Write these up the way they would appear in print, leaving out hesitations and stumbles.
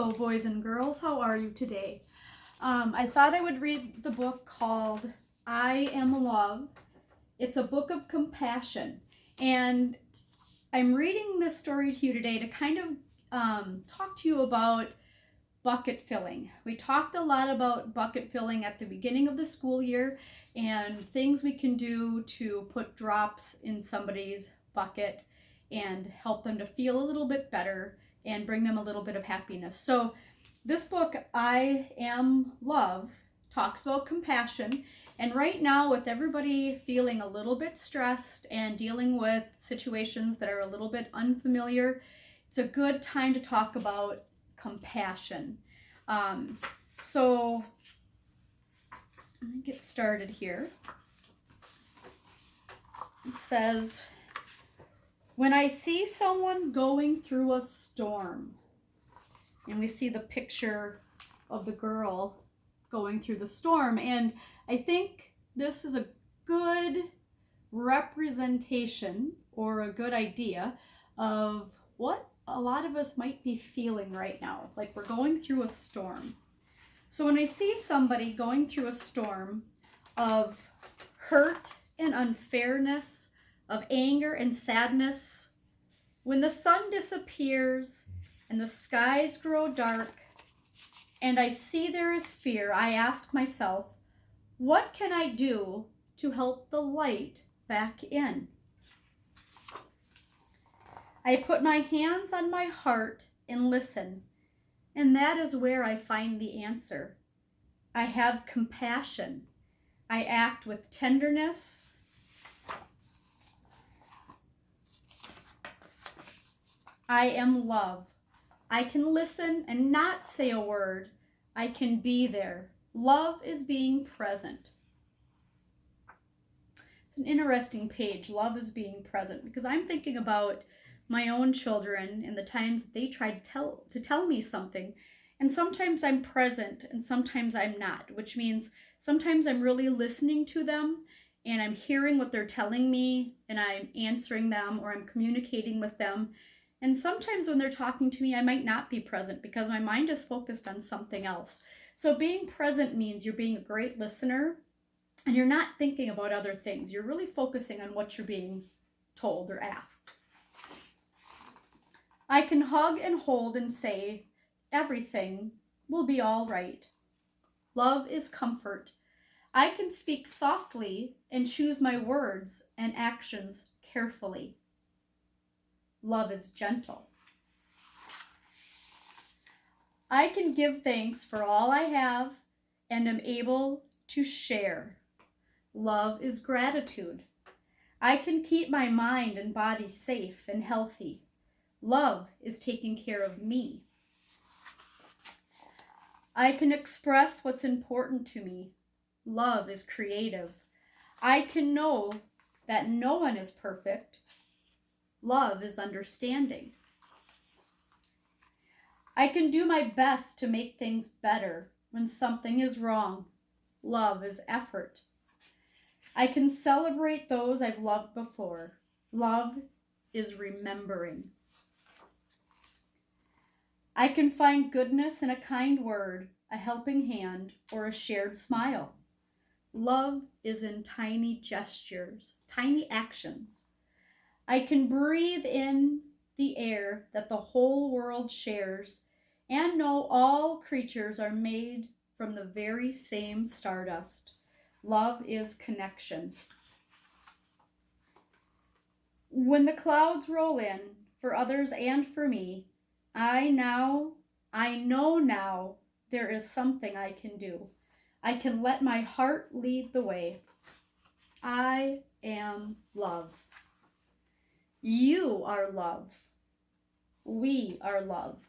Hello, boys and girls. How are you today? I thought I would read the book called I Am Love. It's a book of compassion. And I'm reading this story to you today to kind of talk to you about bucket filling. We talked a lot about bucket filling at the beginning of the school year and things we can do to put drops in somebody's bucket and help them to feel a little bit better and bring them a little bit of happiness. So this book, I Am Love, talks about compassion. And right now, with everybody feeling a little bit stressed and dealing with situations that are a little bit unfamiliar, it's a good time to talk about compassion. So I'm going to get started here. It says, when I see someone going through a storm, and we see the picture of the girl going through the storm, and I think this is a good representation or a good idea of what a lot of us might be feeling right now, like we're going through a storm. So when I see somebody going through a storm of hurt and unfairness, of anger and sadness, when the sun disappears and the skies grow dark and I see there is fear, I ask myself, what can I do to help the light back in? I put my hands on my heart and listen, and that is where I find the answer. I have compassion. I act with tenderness. I am love. I can listen and not say a word. I can be there. Love is being present. It's an interesting page, love is being present, because I'm thinking about my own children and the times that they tried to tell me something. And sometimes I'm present and sometimes I'm not, which means sometimes I'm really listening to them and I'm hearing what they're telling me and I'm answering them or I'm communicating with them. And sometimes when they're talking to me, I might not be present because my mind is focused on something else. So being present means you're being a great listener and you're not thinking about other things. You're really focusing on what you're being told or asked. I can hug and hold and say, everything will be all right. Love is comfort. I can speak softly and choose my words and actions carefully. Love is gentle. I can give thanks for all I have and am able to share. Love is gratitude. I can keep my mind and body safe and healthy. Love is taking care of me. I can express what's important to me. Love is creative. I can know that no one is perfect. Love is understanding. I can do my best to make things better when something is wrong. Love is effort. I can celebrate those I've loved before. Love is remembering. I can find goodness in a kind word, a helping hand, or a shared smile. Love is in tiny gestures, tiny actions. I can breathe in the air that the whole world shares and know all creatures are made from the very same stardust. Love is connection. When the clouds roll in, for others and for me, I know now there is something I can do. I can let my heart lead the way. I am love. You are love. We are love.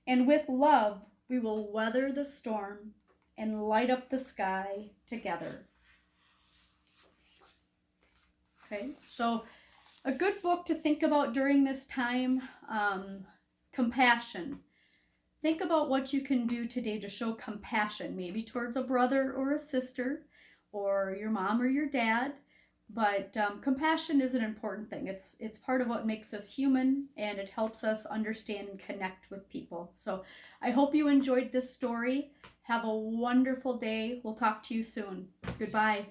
And with love, we will weather the storm and light up the sky together. Okay, so a good book to think about during this time, compassion. Think about what you can do today to show compassion, maybe towards a brother or a sister, or your mom or your dad, But compassion is an important thing. It's part of what makes us human, and it helps us understand and connect with people. So I hope you enjoyed this story. Have a wonderful day. We'll talk to you soon. Goodbye.